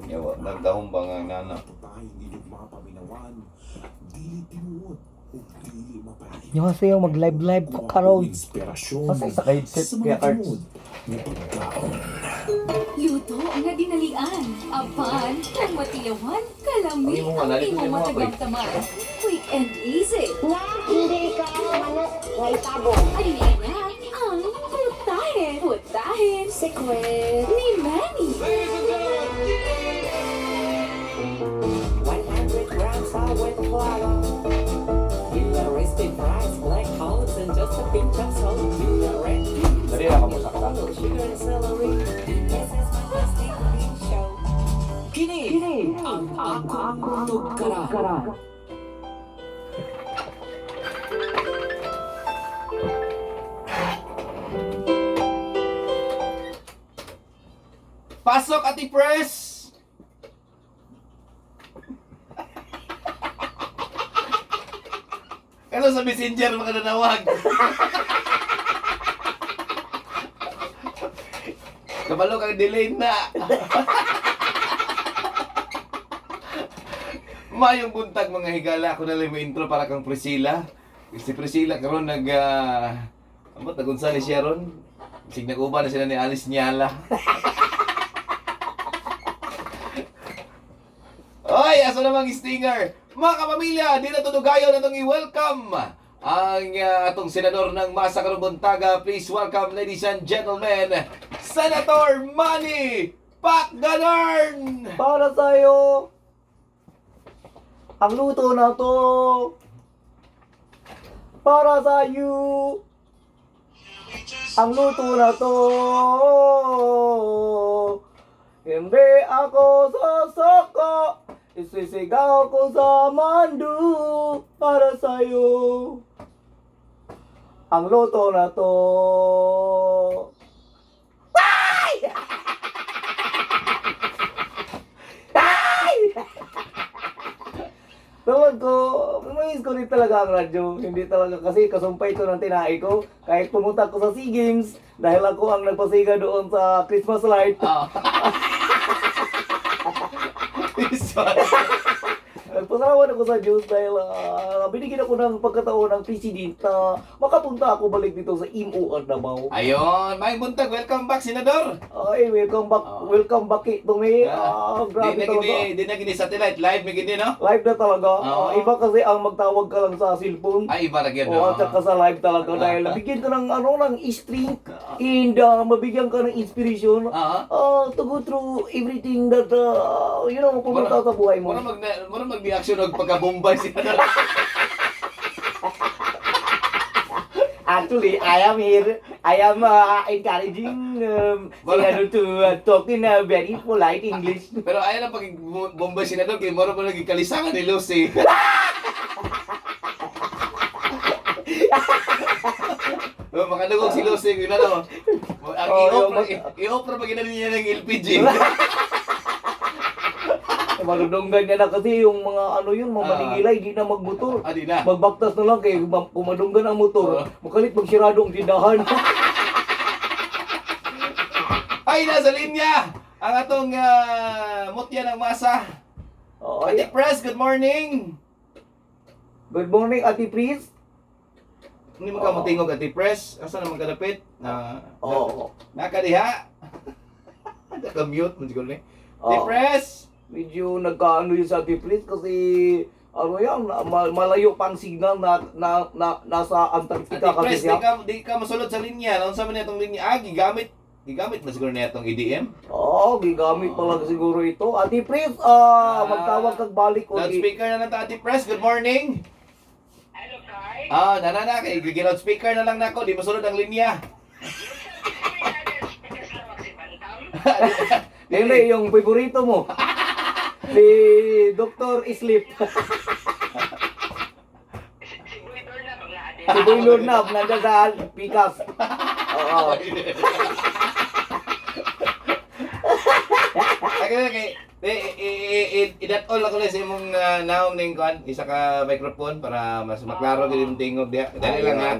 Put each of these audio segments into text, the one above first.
Yawa, nagdahong ba nga nana? Yung kasi yung mag-live ko karon. Kasi sa headset kaya cards. Luto nga dinalian. Apan, kung matiyawan, kalami Ay, mo nga, ang nalito imong yung mga matagamtaman. Quick and easy. Na hindi ka manok nga itabong. Ayan na ang putahin. Putahin Secret. ni Manny. 100 grams of wet flour. You are roasted fries, black olives, and just a pinch of salt. You are red beans, Dali na ka mo sakta. sugar and celery. This is my plastic bean show. Kini ang akong tugkara. Pasok, Ate Press! Ano sa messenger mga nanawag? Kabalo kang delay na. Mayong buntag mga higala. Ako na lang may intro para kang Priscilla. Si Priscilla karon amot na Gonzales siya ron. Sig nag-uba na sila ni Alice Nyala. Oy, aso namang stinger. Mga kapamilya, di na tunugayon na itong i-welcome ang atong senador ng Masa karong buntaga. Please welcome, ladies and gentlemen, Senator Manny Pacgalern! Para sa'yo, ang luto na to. Para sa'yo, ang luto na to. Hindi ako sasoko, isisigaw ko sa mando. Para sa'yo, ang luto na to. Tawag ko, umayos ko rin talaga ang radyo. Hindi talaga kasi kasumpay ito ng tinai ko. Kahit pumunta ko sa SEA Games, dahil ako ang nagpasiga doon sa Christmas light. Oh. This one. Nagpasalamat ako sa Diyos dahil binigyan ako ng pagkataon ng president na makapunta ako balik dito sa MOR Davao. Ayun, may buntag. Welcome back, senador. Ay, welcome back, Oh. welcome back to me. Di Grabe na talaga. gini, di na gini satellite. Live may gini, no? Live na talaga. Oo. Iba kasi ang magtawag ka lang sa cellphone. Ay, iba lagi, Oo, no? at saka sa live talaga dahil nabigyan ka ng ng strength and mabigyan ka ng inspiration to go through everything that pumunta sa buhay mo. Mura mag-reaction og pagka-Bombay senador. Actually, I am here. I am encouraging Senado to talk in a very polite English. Pero ayaw lang pag-Bombay senador kay mura mo lagi kalisangan ni Lucy. Makadugog si Lucy kung ano. Ang i-offer pag niya ng LPG. Madudunggan niya na kasi yung mga mga maningilay, di na magmotor. Di na. Magbaktas na lang kay kung madunggan ang motor, makalit magsirado ang tindahan. Ay, nasa linya! Ang atong mutya ng masa. Ate Press, good morning! Good morning, Ate Pris. Hindi mo ka matingog, Ate Press. Asa naman kadapit? Nakadiha? Naka-mute mo siguro ni. Ate Press! Medyo nagkaano yun sa Ate Pris kasi malayo pang signal na nasa Antarctica Ate Press, kasi siya. di ka masulod sa linya. Ano sa man itong linya? Gigamit ba siguro na itong EDM? Gigamit pala siguro ito. Ate Pris, magtawag kag balik ulit. Loudspeaker na lang ta, Ate Press. Good morning! Hello, Kai. Nanana, kay loudspeaker na lang nako. Di masulod ang linya. Hindi, yung favorito mo. Si Dr. Sleep. Si Boy Lurnab, nandiyan sa Pikas. Oo. Okay. Idat-all ako na sa imong naong ning kuan, isa ka microphone para mas maklaro gyud yung tingog diha. Dali lang ha.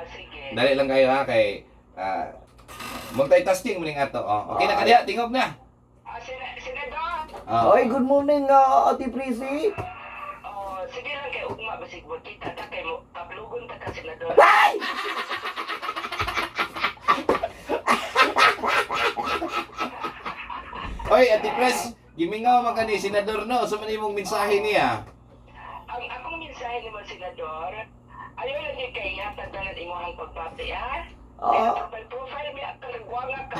Sige. Dali lang kayo ha kay multitasking mo ning ato. Okay na kadiha, tingog na. Senador, Ah. Ay, good morning, Ate Prissy. Oh, sige lang kay ugma basig mo kita ta kay mo kaplugon ta ka senador. Oy, Ate Pres, gimingaw man kani senador no, sa man imong mensahe niya. Ang akong mensahe ni mga senador, ayaw lang niya kay hatag na ng imong pagpati ha. Ah. Profile niya kalagwanga ka.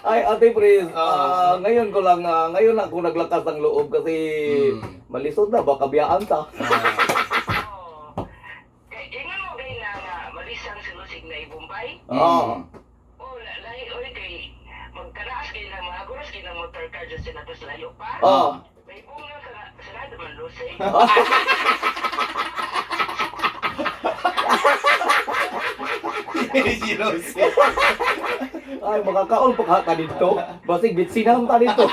Ay, Ate Pris, Oo. ngayon ako naglakas ng loob kasi malisod na, baka biyaan ta. Oh. Kay ingon mo gay na nga malisang silusig na ibumbay. Oo. Oh, lahi oy kay magkaraas kay na maguras kay na motor car just sinatos layo pa. Oo. May bunga sa lado man lusi. Si Rose. Ay, makakaon pa ka dito. Basig bitsinam ta dito.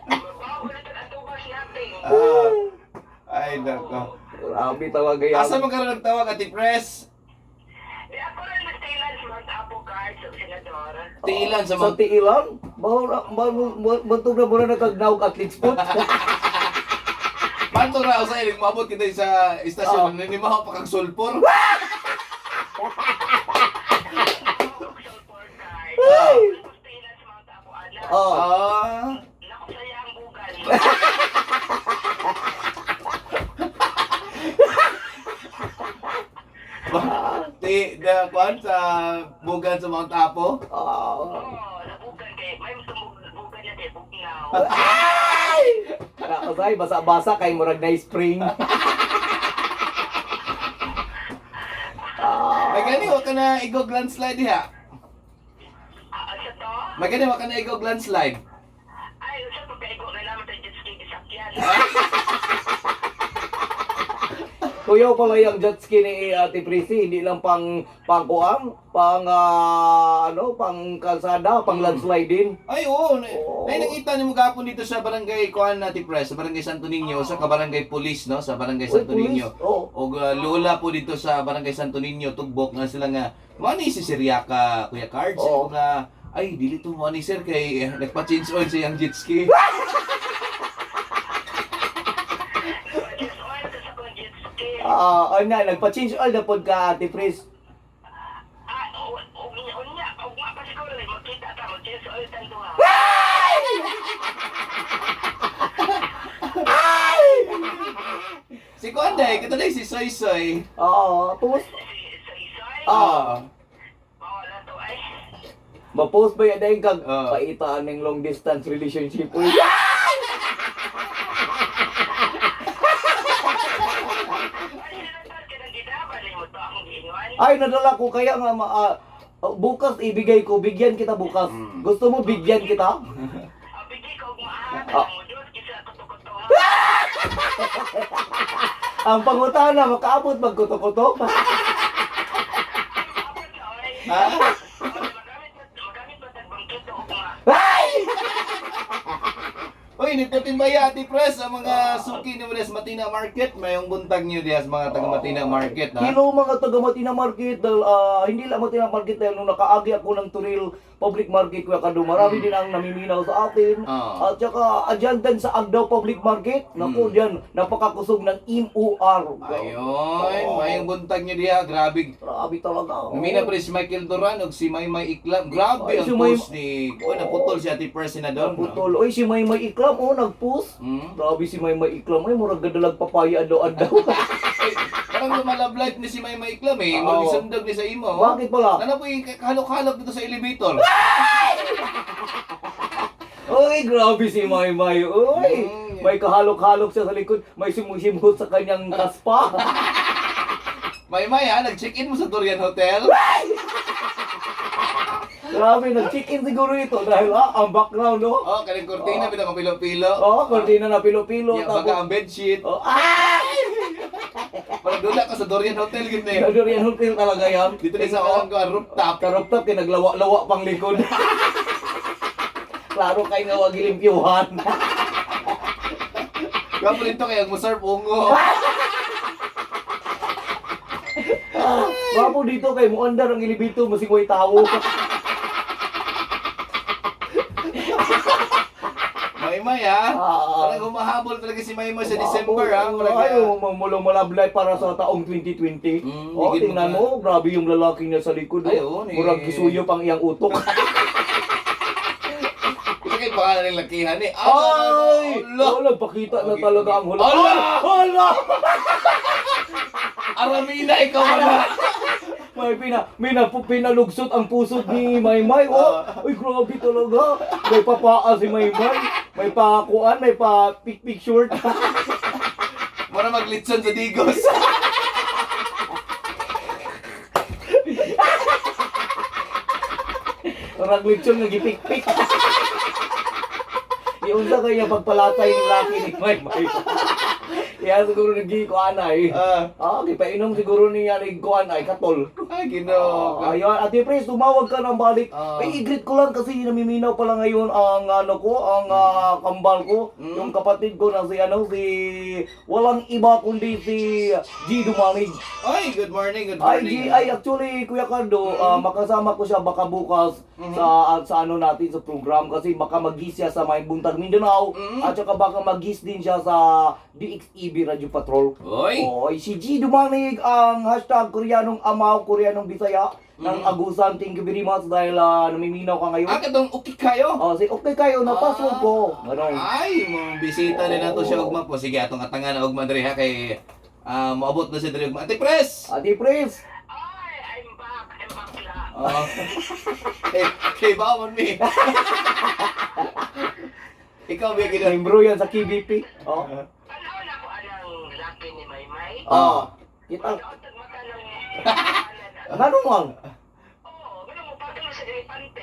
Mabawo na ang atubas natin. Ay, nako. Grabe talaga yan. Asa man ka na nagtawag, Ate Pres? Di ako rin nagtailan sa mga apo card sa senador. Tiilan sa Sa mga... tiilan, bantog na muna nakagnaog athletes po. Manto ra sa ilig maabot kita sa istasyon, ni maho pa kag sulpor. Sulfur card. Nagtailan sa mga apo ana. Oo. Naku saya ang bugal. Da kuan sa bugan sa Mount Apo. Oh, nabugan kay may bugan niya di bugnaw. Nakasay, basa-basa kay murag na spring. Magani wa ka na igog landslide diha. Sa to? Magani wa ka na igog landslide. Ay, sa pagkaigo na naman tayo jet ski sakyan. Kuya pala yung jet ski ni Ate Prissy, hindi lang pang pang kalsada, pang landslide din. Ay oo, Oo. nay nakita nimo gapon dito sa barangay kuan Ate Pres, sa barangay Santo Niño, sa kabarangay Police no, sa barangay Santo Uy, Niño. police? Oo. Og lola po dito sa barangay Santo Niño, tugbok nga sila nga mani si Siriaka Kuya Cards Oo. nga ay dili to mani sir kay nagpa-change oil sa iyang jet ski. Jet oil sa akong jet ski. Nagpa-change oil na pod ka Ate Pris. Unya, ugma pa siguro rin, magkita ta, mag-jet oil tanto ha. Si kuan day, kita day si Soy Soy. Tapos Sa isoy, mawala to ay. ma-post ba yan dahil kag Oo. paitaan ng long distance relationship. Uy. Ay, sinatar ka ng ginaban, mo to akong giingon. Ay, nadala ko kaya nga bukas ibigay ko, bigyan kita bukas. Gusto mo bigyan kita? Bigay ko ugma Ah. mo Diyos, kisa kuto-kuto ha. Ang pangutana, makaabot magkuto-kuto. Abot na oy. Ha? Magamit pa tagbangkito ugma. Oy, nagpatimbaya Ate Pres ang mga suki ni Mules Matina Market. Mayong buntag niyo diha sa mga taga Matina Market ha. Hello mga taga Matina Market, hindi lang Matina Market dahil nung nakaagi ako ng Turil Public Market kuya Kado, marami din ang namiminaw sa atin. Oo. At saka adyan din sa Agdaw Public Market, naku dyan, napakakusog ng MOR. Ayon, mayong buntag niyo diha, grabe. Grabe talaga. Mina pre si Michael Duran ug si Maymay Iklam. Grabe Ay, ang si May- post ni naputol si Ate Pres Senador. Putol. Oy, si Maymay Iklam, nag-post. Hmm? Grabe si Maymay Iklam, ay murag gadalag papaya adlaw-adlaw. Ay, parang lumalab life ni si Maymay Iklam eh. Oo. Magisundog ni sa imo. Bakit pala? Ano po yung kahalok-halok dito sa elevator? Oy, grabe si Maymay. Oy, Mm. may kahalok-halok siya sa likod, may simusimot sa kanyang kaspa. Maymay ha, nag-check-in mo sa Dorian Hotel? Grabe, nag-check-in siguro ito dahil ang background, no? Oh, kaning kortina, pinang pilo-pilo. Oo, kortina na pilo-pilo. Yeah, baga ang bedsheet. Oh, ay! Parang dula ka sa Dorian Hotel, gini. Dorian Hotel talaga yan. Dito na sa kalang ko, rooftop. Karuptap, naglawa-lawa pang likod. Klaro kayo nga wag ilimpyuhan. Kapo nito kaya mo serve ungo. Bapo dito kay mo andar ang ilibito masing way tawo. Maymay ha. Talagang humahabol talaga si Maymay sa December ha. Ayaw, malablay para sa taong 2020. higit Tingnan mo mo, grabe yung lalaki niya sa likod. Ay, oo, Murag kisuyo pang iyang utok. Ito kay pangalan ng lakihan eh. Ay! Allah! Wala, pakita na talaga ang hula. Allah! Hala! Aramina, ikaw wala! May pinalugsot ang puso ni Maymay. Oh, ay grabe talaga. May papaa si Maymay. May pakuan, may pa-pick short. Muna maglitson sa digos. Parang lechon nga gipik-pik. Yung sa kanya pagpalatay ng laki ni Maymay. Kaya siguro nagikuan ay. Gipainom siguro niya nagikuan ay katol. Ay, Ginoo. Ayun, Ate Pres, tumawag ka ng balik. Ah. Ay, i-greet ko lang kasi namiminaw pala ngayon ang kambal ko. Yung kapatid ko na si walang iba kundi si G. Dumanig. Ay, good morning, good Ay, morning. actually, Kuya Cardo, makasama ko siya baka bukas sa natin sa program kasi baka mag-gis siya sa May Buntag Mindanao at saka baka mag-gis din siya sa DXEB Radio Patrol. Oy! Oy, si G Dumanig ang hashtag Koreanong Amaw, Koreanong Bisaya ng Agusan. Thank you very much dahil namiminaw ka ngayon. Katong okay kayo? Si okay kayo na password ko. Ganun. Ay, mga bisita din nato siya ugma po. Sige, atong atangan na ugma diri ha kay maabot na si diri ugma. Ate Pres! Ate Pres, Ay, I'm back la. Kay bawon mi. Ikaw ba gina? membro yan sa KBP. Oh. Ano na ko anang laki ni Maymay? Kita. Ano ang matanong? Ganun lang. Oo, ano mo pagkalo sa elepante?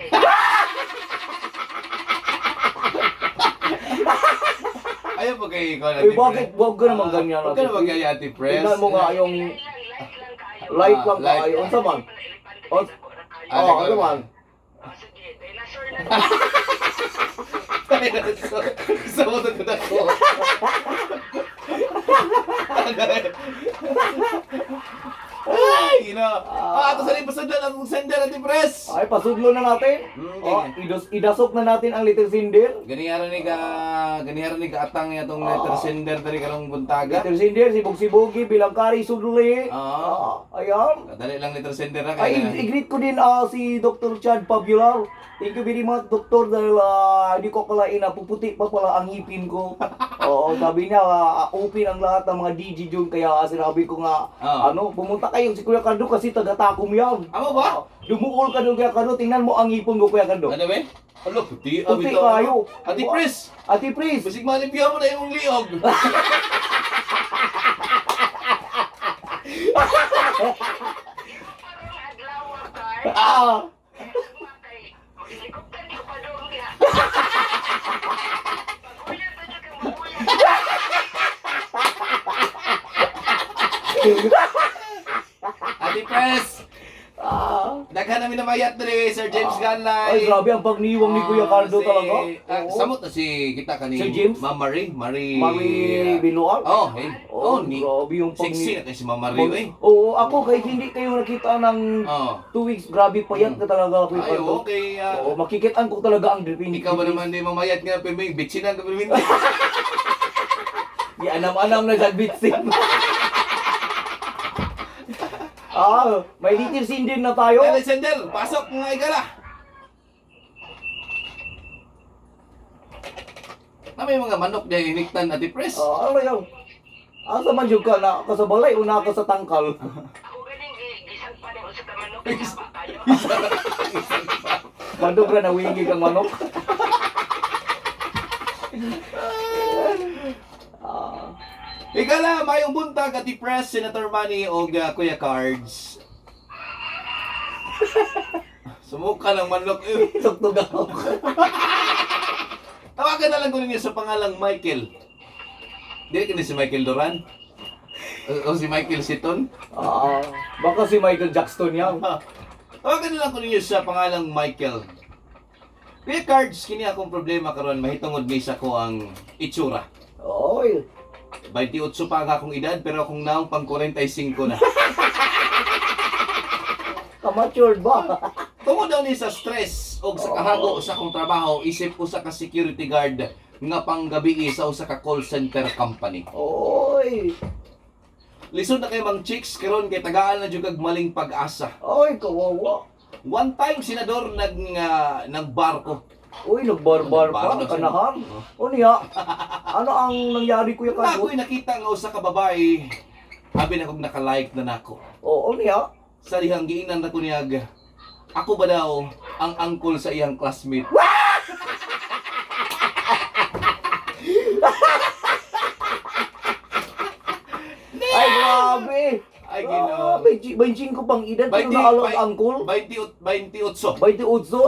Ayaw po kay ikaw Eh, bakit wag ka naman ganyan? Huwag ka naman ganyan, Ate Pres. Tingnan mo nga yung Light lang kayo. light lang light. kayo. Unsa man? Oh, Ah, ano man? Sige, dinosaur na. Sa mo ko na ko. Ay, ato sa lipasan na ang sender Ate Pres. Ay, pasudlo na natin. Idasok na natin ang little cinder. Ganiharan ni ka atang atong letter sender dari karong buntaga. Little cinder, sibog-sibogi, bilang kari, suduli. Ayan. Dali lang letter sender ra Ay, kay. i-greet ko din si Dr. Chad Pabular. Thank you very much, Doktor, dahil hindi ko kalain na puputi pa pala ang ngipin ko. Oo, sabi niya, open ang lahat ng mga DJ dyan, kaya sinabi ko nga, pumunta kayo si Kuya Cardo kasi taga-takom yan. Amo ba? Dumuol ka doon, Kuya Cardo, tingnan mo ang ngipon ko, Kuya Cardo. Ano ba? Alo, puti Puti kayo. Ate Pres, Ate Pris, basig malipyaw mo na imong liog. Parang adlaw kay. Matay. Helikopter di ko pa doon niya. Pagkuya pa niya kang mabuya. Ate Pres, daghan namin na mayat diri Sir James Ganlay. ay grabe ang pagniwang ni Kuya Cardo talaga. Samot na si kita kani Si James? Ma'am Marie. Mari Biluar. Ni grabe yung sexy na kay si Ma'am Marie. Oo, ako kahit hindi kayo nakita ng 2 weeks, grabe payat ka talaga, Kuya Ay, Cardo. okay. Oo, makikitaan ko talaga ang definitive. Ikaw ba naman di mamayat nga pero may bitchin ang kapilmin. Di anam-anam na sa bitsin. May little cinder na tayo. Dali sender, pasok mga igala. Na may mga manok na iniktan Ate Pres. Ano yun? Asa man yun ka na kasabalay, una ka sa tangkal. Ako galing gisang pa rin sa kamanok. Kaya kayo. Mandog na nawingig ang manok. Igala, mayong buntag Ate Pres, Senator Manny o Kuya Cards. Sumuka ng manok. Tuktog ako. Tawagan na lang ko ninyo sa pangalang Michael. Di ka si Michael Duran? O si Michael Seton? Baka si Michael Jackson yan. Tawagan na lang ko ninyo sa pangalang Michael. Kuya Cards, kini akong problema karon mahitungod gisa ko ang itsura. Oy. 28 pa ang akong edad pero akong naong pang 45 na. matured ba? Tungod daw ni sa stress o sa kahago sa akong trabaho, isip ko sa ka-security guard nga panggabi sa usa ka call center company. Oy. Lisod na kay mang chicks karon kay tagaan na jud kag maling pag-asa. Oy, kawawa. One time senador nagbarko. Uy, nagbarbar pa, Nagbarbar. kanahan. O niya, ano ang nangyari kuya Ako Kadot? nakita nga usa ka babae, abi na kog naka-like na nako. O niya, Sa dihang giingnan na ko niyag, ako ba daw ang uncle sa iyang classmate? ay grabe. Ay, Ginoo. 25 pang edad, pero naalog angkol. 28. 28,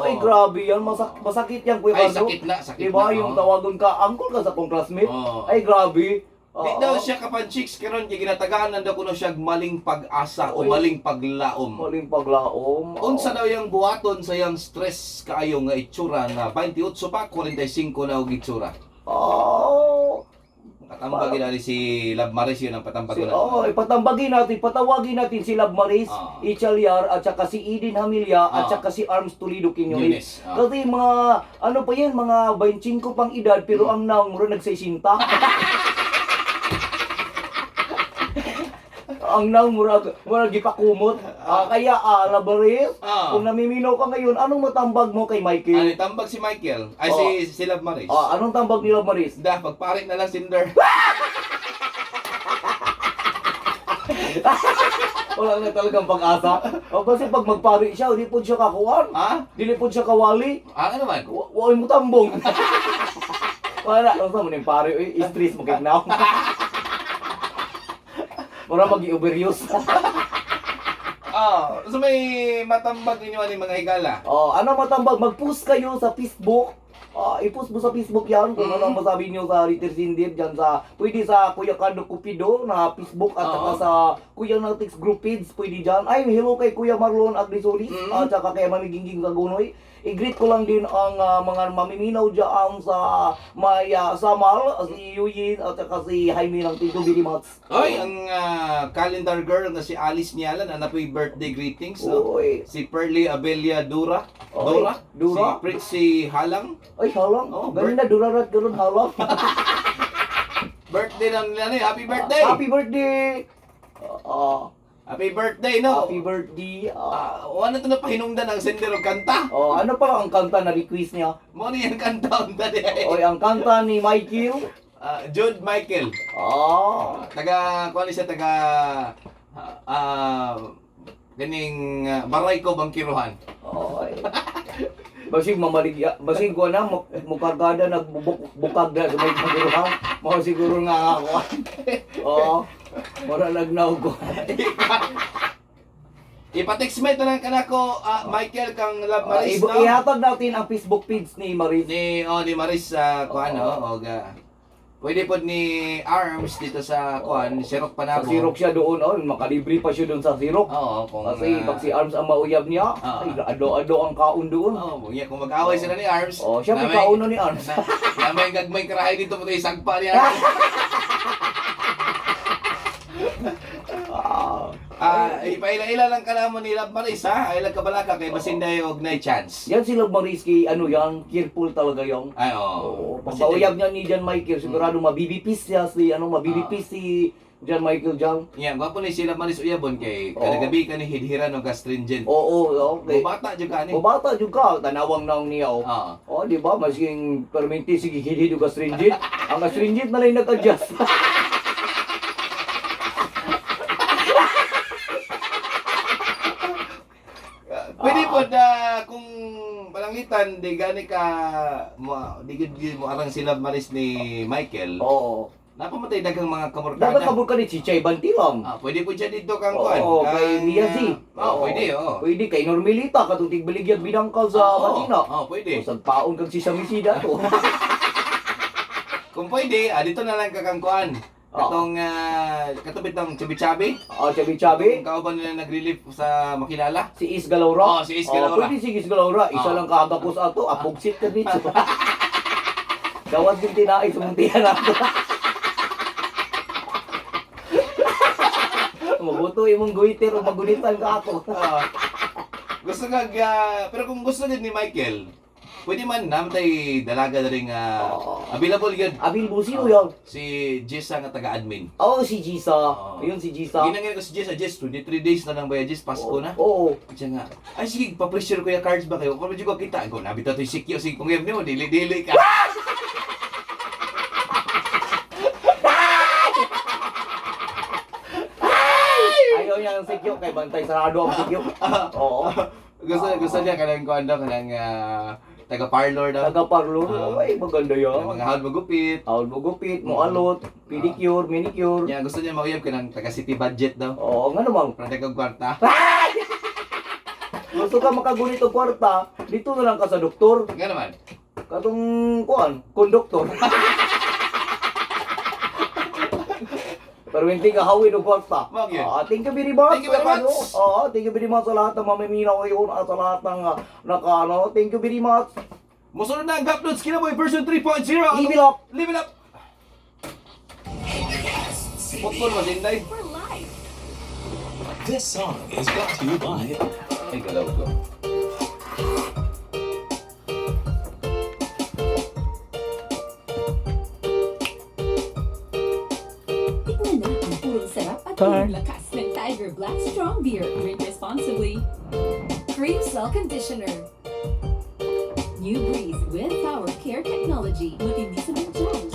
ay grabe yan, masakit yan kuya Ay, Kadot. sakit Diba, na. yung tawagon ka, angkol ka sa kong classmate. Oo. Ay grabe. Di daw siya kapan-chicks karon kay ginatagaan daw kuno siya maling pag-asa o Oy. maling paglaom. Maling paglaom. Unsa daw yung buhaton sa yang stress kaayo nga itsura nga 28 pa 45 na og itsura. Oh. Katambagin na si Love Maris yun ang patambag na. Ipatambagin natin, patawagin natin si Love Maris, Ah. Ichalyar, at saka si Eden Hamilya, at Ah. saka si Arms Toledo Yunes. Quinones. Ah. Kasi mga, ano pa yan, mga 25 pang edad, pero ang naong mura nagsisinta. Ang naong mura gipakumot. Kaya, Love Maris, Ah. kung namiminaw ka ngayon, anong matambag mo kay Michael? Ano tambag si Michael? Ay Oh. si Love Maris. Anong tambag ni Love Maris? Da pagparik na lang Cinder. Wala na talagang pag-asa. Kasi pag magpari siya, hindi po siya kakuhan. Ha? Dili po siya kawali. Ano man? Huwag mo tambong. Wala, ano sa mo yung pare, stress mo kay now. Mura mag-i-overuse. So may matambag ninyo ani mga higala. Ano matambag? Mag-post kayo sa Facebook. I-post mo sa Facebook yan kung ano ang masabi niyo sa Ritter Sindir dyan sa, pwede sa Kuya Cardo Cupido na Facebook at saka sa Kuya Natics Group page, pwede dyan. Ay, hello kay Kuya Marlon Agrisolis at saka kay Mami Gingging Kagunoy. I-greet ko lang din ang mga mamiminaw dyan sa Maya Samal, si Yuyin at saka si Jaime ng Tito Birimats. Oy, ang calendar girl na si Alice Nialan, happy birthday greetings. No? Oy. Si Pearly Abelia Dura. Oy, Dora. Dura. Si Pritzy Halang. Ay, halang. Galing na, durarat ka ron, halang. Birthday lang nila ni. Happy birthday! Happy birthday! Happy birthday, no? Happy birthday. Wala ito na pahinungdan ang sender o kanta. Ano pa ang kanta na request niya? Mo ni ang kanta unta di ay. Oy, ang kanta ni Michael. Jude Michael. Taga, kuha ni siya, taga, ganing Baray ko Bangkiruhan. Oy. Basig mamaligya, basig ko na mukargada nagbubukag na sa may pagiruhan. Mo siguro nga ako. Mura nagnaw ko. Ipa-textmate na lang ka na ko, Michael kang Love Maris, no? Ihatag natin ang Facebook page ni Maris. Ni Maris sa kuan, no? Pwede po ni Arms dito sa kuan, Sirok Sa Panabo. Sirok siya doon, makalibre pa siya doon sa Sirok. Oo, kung Kasi pag si Arms ang mauyab niya, ay ado-ado ang kaon doon. kung mag-away sila ni Arms. Siya may kauno ni Arms. Na may gagmay karahay dito mo tayo sagpa niya. Ipaila-ila lang ka na mo ni Love Maris, ha? Ay lang kabalaka kay Basinday og na chance. Yan sila Mariski, careful talaga yung. Ay, oo. Pag mauyab niya ni John Michael, sigurado mabibipis siya mabibipis si John Michael Jang. Yan, gwapo ni sila Maris Uyabon kay kadagabi ka ni hidhiran o gastringent. Okay. Bata jud ka ni. Bata juga, tanawang naong niya. Di ba? Masing perminti sige hidhid yung astringent. Ang astringent na lang nag-adjust. Pwede po kung palangitan di gani ka di gid mo arang sila Maris ni Michael. Oo. Napamatay daghang mga kamorkada. Dapat kabul ka ni Chichay Bantilam. Pwede po siya dito kang kuan. Kay Miyazi. Pwede, Pwede kay Normelita, katong tigbaligyan binangkal sa Manila. Pwede. Sa paon kag si Samisida to. Kung pwede, dito na lang kakang kuan. Katong katubit ng Chabi-Chabi. Chabi-Chabi. Kung kauban nila nag-relief sa makilala. Si Is Galaura. Si Is Galaura. Pwede si Is Galaura. Isa lang kakapos ato, apugsit ka dito. Gawad yung tinay, sumuntihan nato. Mabuto imong guiter o magunitan ka ako. Gusto nga, pero kung gusto din ni Michael, pwede man namatay dalaga na rin available yun. Available sino yan? Si Jessa nga taga-admin. Oo, si Jisa. Oo. Ayun si Jisa. Ginangin ko si Jess, 23 days na lang ba Jess, Pasko na. Oo. Siya nga, ay sige, pa-pressure ko yung cards ba kayo? Kung medyo ko kita, ko nabita to yung sikyo, sige, kung yun mo, dili-dili ka. Ayaw niya ng sikyo, kay bantay sarado ang sikyo. Oo. Gusto niya kanang kuan daw, kanang taga-parlor daw. Taga-parlor. Ay, maganda yan. Yung mga hawad magupit. Awal mo gupit, mo alot, pedicure, manicure. Yan, gusto niya mauyab ka ng taga-city budget daw. Oo, nga naman. Para kang kwarta. Gusto ka makagunit o kwarta, dito na lang ka sa doktor. Nga naman. Katong, kuan, konduktor. Pero hindi ka hawin o kwarta. Ma'am, yun. Thank you very much. Thank you very much. Thank you very much sa lahat ng mamimina ngayon at sa lahat ng thank you very much. Musunod na ang Gap Notes Kinaboy version 3.0. Live it up. Live it up. Football was inday. For life. This song is brought to you by Ay, galaw ko. Tignan na ang purong sarap at purong lakas ng Tiger Black Strong Beer. Drink responsibly. Cream Cell Conditioner. New Breeze with Power Care Technology. Matindi sa medyas.